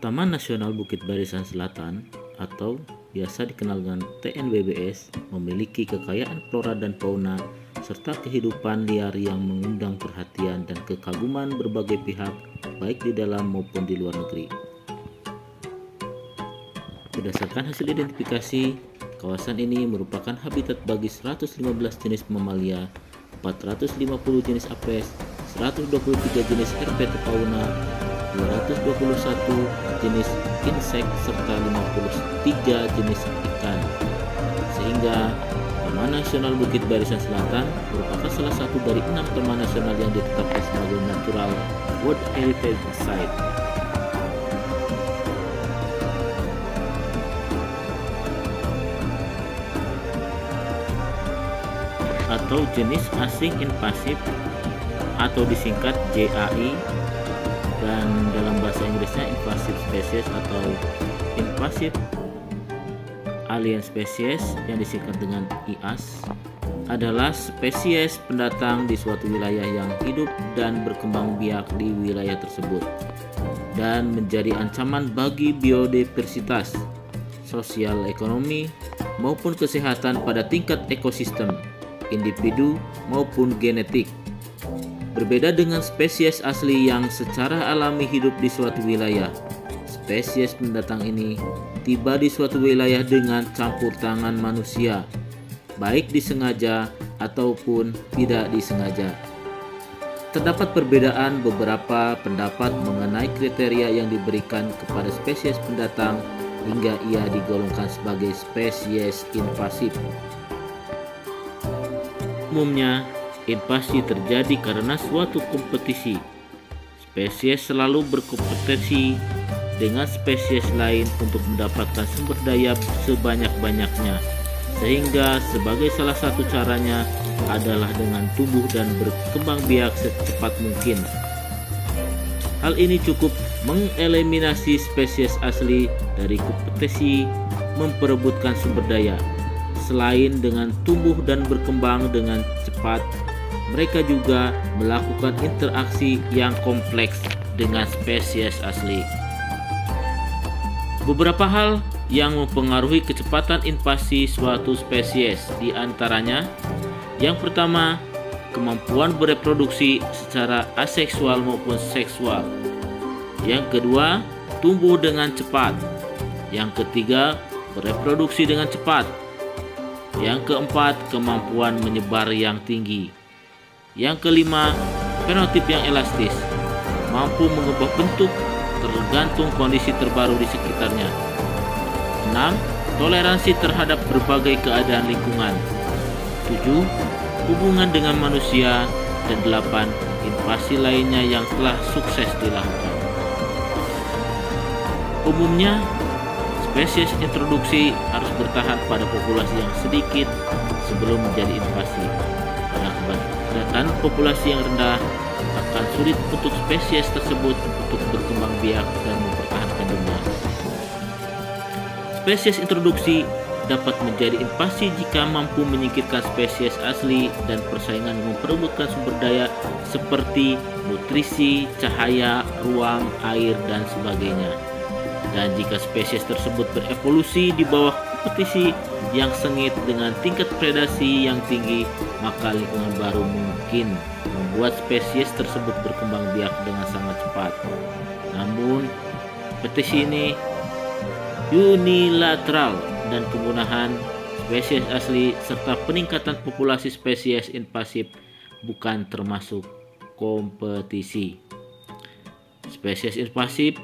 Taman Nasional Bukit Barisan Selatan atau biasa dikenal dengan TNBBS memiliki kekayaan flora dan fauna serta kehidupan liar yang mengundang perhatian dan kekaguman berbagai pihak baik di dalam maupun di luar negeri. Berdasarkan hasil identifikasi, kawasan ini merupakan habitat bagi 115 jenis mamalia, 450 jenis apes, 123 jenis herpetofauna, 221 jenis insek serta 53 jenis ikan. Sehingga Taman Nasional Bukit Barisan Selatan merupakan salah satu dari 6 taman nasional yang ditetapkan sebagai Natural World Heritage Site. Atau jenis asing invasif atau disingkat JAI, dan dalam bahasa Inggrisnya invasive species atau invasive alien species yang disingkat dengan IAS adalah spesies pendatang di suatu wilayah yang hidup dan berkembang biak di wilayah tersebut dan menjadi ancaman bagi biodiversitas, sosial ekonomi maupun kesehatan pada tingkat ekosistem, individu maupun genetik. Berbeda dengan spesies asli yang secara alami hidup di suatu wilayah, spesies pendatang ini tiba di suatu wilayah dengan campur tangan manusia, baik disengaja ataupun tidak disengaja. Terdapat perbedaan beberapa pendapat mengenai kriteria yang diberikan kepada spesies pendatang hingga ia digolongkan sebagai spesies invasif. Umumnya, invasi terjadi karena suatu kompetisi. Spesies selalu berkompetisi dengan spesies lain untuk mendapatkan sumber daya sebanyak-banyaknya, sehingga sebagai salah satu caranya adalah dengan tumbuh dan berkembang biak secepat mungkin. Hal ini cukup mengeliminasi spesies asli dari kompetisi memperebutkan sumber daya. Selain dengan tumbuh dan berkembang dengan cepat, mereka juga melakukan interaksi yang kompleks dengan spesies asli. Beberapa hal yang mempengaruhi kecepatan invasi suatu spesies, di antaranya yang pertama, kemampuan bereproduksi secara aseksual maupun seksual. Yang kedua, tumbuh dengan cepat. Yang ketiga, bereproduksi dengan cepat. Yang keempat, kemampuan menyebar yang tinggi. Yang kelima, fenotip yang elastis, mampu mengubah bentuk tergantung kondisi terbaru di sekitarnya. 6. Toleransi terhadap berbagai keadaan lingkungan. 7. Hubungan dengan manusia. Dan 8. Invasi lainnya yang telah sukses dilakukan. Umumnya, spesies introduksi harus bertahan pada populasi yang sedikit sebelum menjadi invasi. Dan populasi yang rendah akan sulit untuk spesies tersebut untuk berkembang biak dan mempertahankan dunia. Spesies introduksi dapat menjadi invasi jika mampu menyingkirkan spesies asli dan persaingan memperebutkan sumber daya seperti nutrisi, cahaya, ruang, air, dan sebagainya. Dan jika spesies tersebut berevolusi di bawah kompetisi yang sengit dengan tingkat predasi yang tinggi, maka lingkungan baru mungkin membuat spesies tersebut berkembang biak dengan sangat cepat. Namun, kompetisi ini unilateral dan pembunuhan spesies asli serta peningkatan populasi spesies invasif bukan termasuk kompetisi. Spesies invasif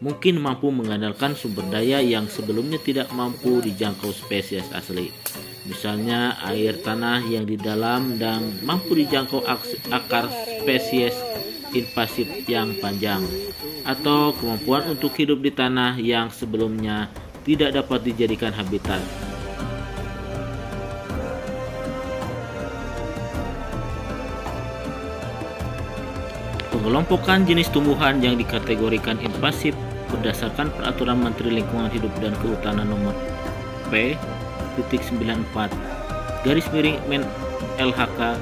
mungkin mampu mengandalkan sumber daya yang sebelumnya tidak mampu dijangkau spesies asli. Misalnya air tanah yang di dalam dan mampu dijangkau akar spesies invasif yang panjang, atau kemampuan untuk hidup di tanah yang sebelumnya tidak dapat dijadikan habitat. Pengelompokan jenis tumbuhan yang dikategorikan invasif berdasarkan Peraturan Menteri Lingkungan Hidup dan Kehutanan Nomor P.94 Men LHK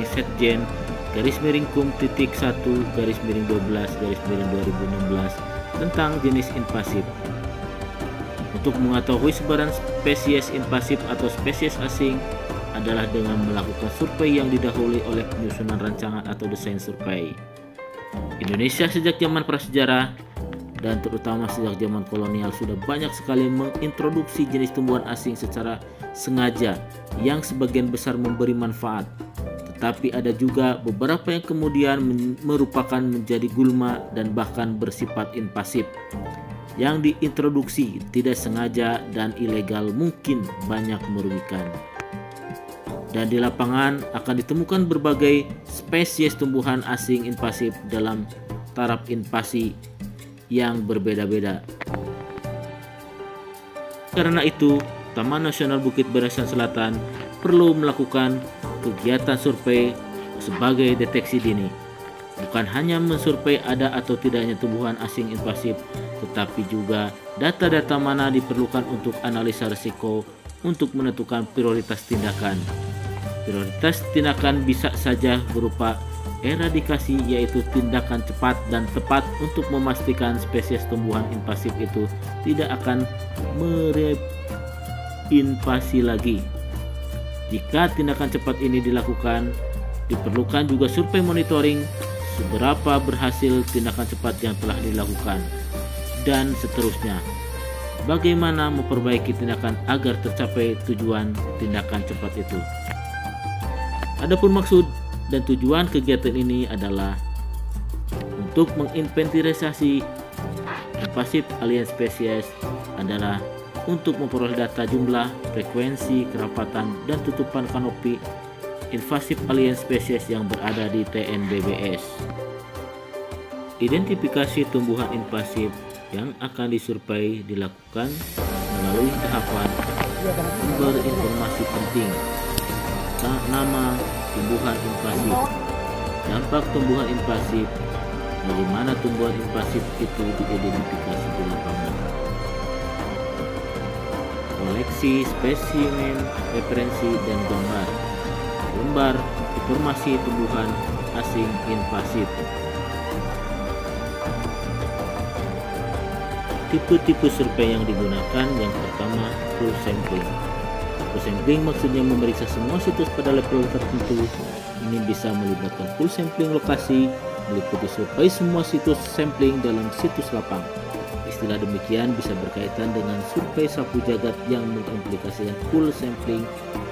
Setjen _kum.1 _12 _2016 tentang jenis invasif. Untuk mengetahui sebaran spesies invasif atau spesies asing adalah dengan melakukan survei yang didahului oleh penyusunan rancangan atau desain survei. Indonesia sejak zaman prasejarah dan terutama sejak zaman kolonial sudah banyak sekali mengintroduksi jenis tumbuhan asing secara sengaja yang sebagian besar memberi manfaat. Tetapi ada juga beberapa yang kemudian merupakan menjadi gulma dan bahkan bersifat invasif yang diintroduksi tidak sengaja dan ilegal, mungkin banyak merugikan. Dan di lapangan akan ditemukan berbagai spesies tumbuhan asing invasif dalam taraf invasi yang berbeda-beda. Karena itu, Taman Nasional Bukit Barisan Selatan perlu melakukan kegiatan survei sebagai deteksi dini. Bukan hanya mensurvei ada atau tidaknya tumbuhan asing invasif, tetapi juga data-data mana diperlukan untuk analisa risiko untuk menentukan prioritas tindakan. Prioritas tindakan bisa saja berupa eradikasi, yaitu tindakan cepat dan tepat untuk memastikan spesies tumbuhan invasif itu tidak akan mereinvasi lagi. Jika tindakan cepat ini dilakukan, diperlukan juga survei monitoring seberapa berhasil tindakan cepat yang telah dilakukan, dan seterusnya. Bagaimana memperbaiki tindakan agar tercapai tujuan tindakan cepat itu. Adapun maksud dan tujuan kegiatan ini adalah untuk menginventarisasi invasif alien spesies, adalah untuk memperoleh data jumlah, frekuensi, kerapatan, dan tutupan kanopi invasif alien spesies yang berada di TNBBS. Identifikasi tumbuhan invasif yang akan disurvei dilakukan melalui tahapan berinformasi penting, nama tumbuhan invasif, dampak tumbuhan invasif, bagaimana tumbuhan invasif itu diidentifikasi di lapangan, koleksi spesimen, referensi, dan lembar informasi tumbuhan asing invasif. Tipe-tipe survei yang digunakan, yang pertama full sampling. Full sampling maksudnya memeriksa semua situs pada level tertentu. Ini bisa melibatkan full sampling lokasi, meliputi survei semua situs sampling dalam situs lapang. Istilah demikian bisa berkaitan dengan survei sapu jagat yang mengimplikasikan full sampling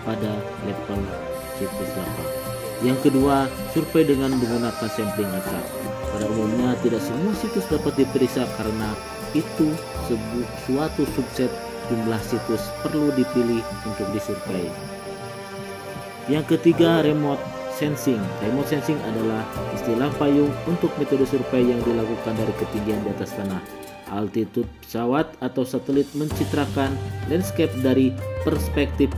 pada level situs lapang. Yang kedua, survei dengan menggunakan sampling acak. Pada umumnya tidak semua situs dapat diperiksa karena itu suatu subset jumlah situs perlu dipilih untuk disurvei. Yang ketiga, remote sensing. Remote sensing adalah istilah payung untuk metode survei yang dilakukan dari ketinggian di atas tanah. Altitude pesawat atau satelit mencitrakan landscape dari perspektif.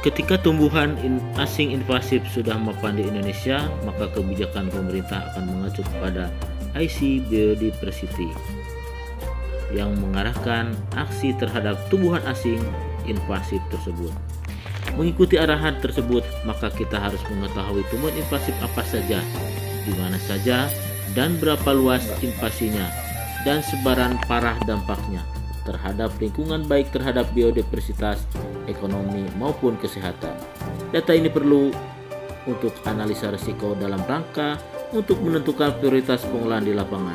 Ketika tumbuhan asing invasif sudah mapan di Indonesia, maka kebijakan pemerintah akan mengacu kepada IC Biodiversity yang mengarahkan aksi terhadap tumbuhan asing invasif tersebut. Mengikuti arahan tersebut, maka kita harus mengetahui tumbuhan invasif apa saja, di mana saja, dan berapa luas invasinya, dan sebaran parah dampaknya terhadap lingkungan, baik terhadap biodiversitas, ekonomi, maupun kesehatan. Data ini perlu untuk analisa risiko dalam rangka untuk menentukan prioritas pengolahan di lapangan.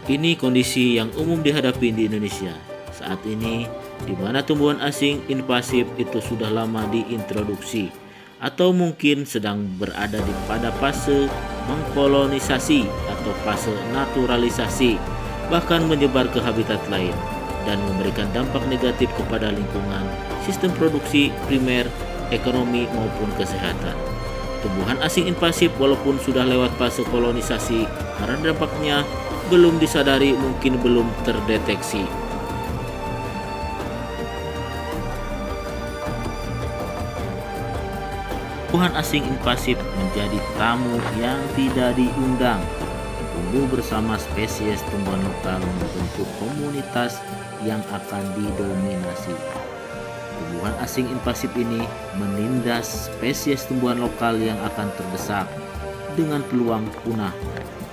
Ini kondisi yang umum dihadapi di Indonesia saat ini, di mana tumbuhan asing invasif itu sudah lama diintroduksi atau mungkin sedang berada pada fase mengkolonisasi atau fase naturalisasi, bahkan menyebar ke habitat lain dan memberikan dampak negatif kepada lingkungan, sistem produksi primer, ekonomi, maupun kesehatan. Tumbuhan asing invasif walaupun sudah lewat fase kolonisasi, karena dampaknya belum disadari, mungkin belum terdeteksi. Tumbuhan asing invasif menjadi tamu yang tidak diundang. Tumbuh bersama spesies tumbuhan lokal membentuk komunitas yang akan didominasi. Tumbuhan asing invasif ini menindas spesies tumbuhan lokal yang akan terdesak dengan peluang punah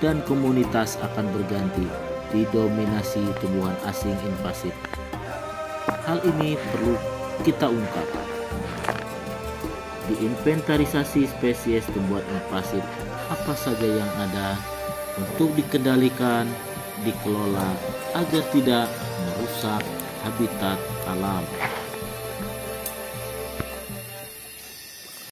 dan komunitas akan berganti didominasi tumbuhan asing invasif. Hal ini perlu kita ungkap. Diinventarisasi spesies tumbuhan invasif apa saja yang ada untuk dikendalikan, dikelola agar tidak merusak habitat alam.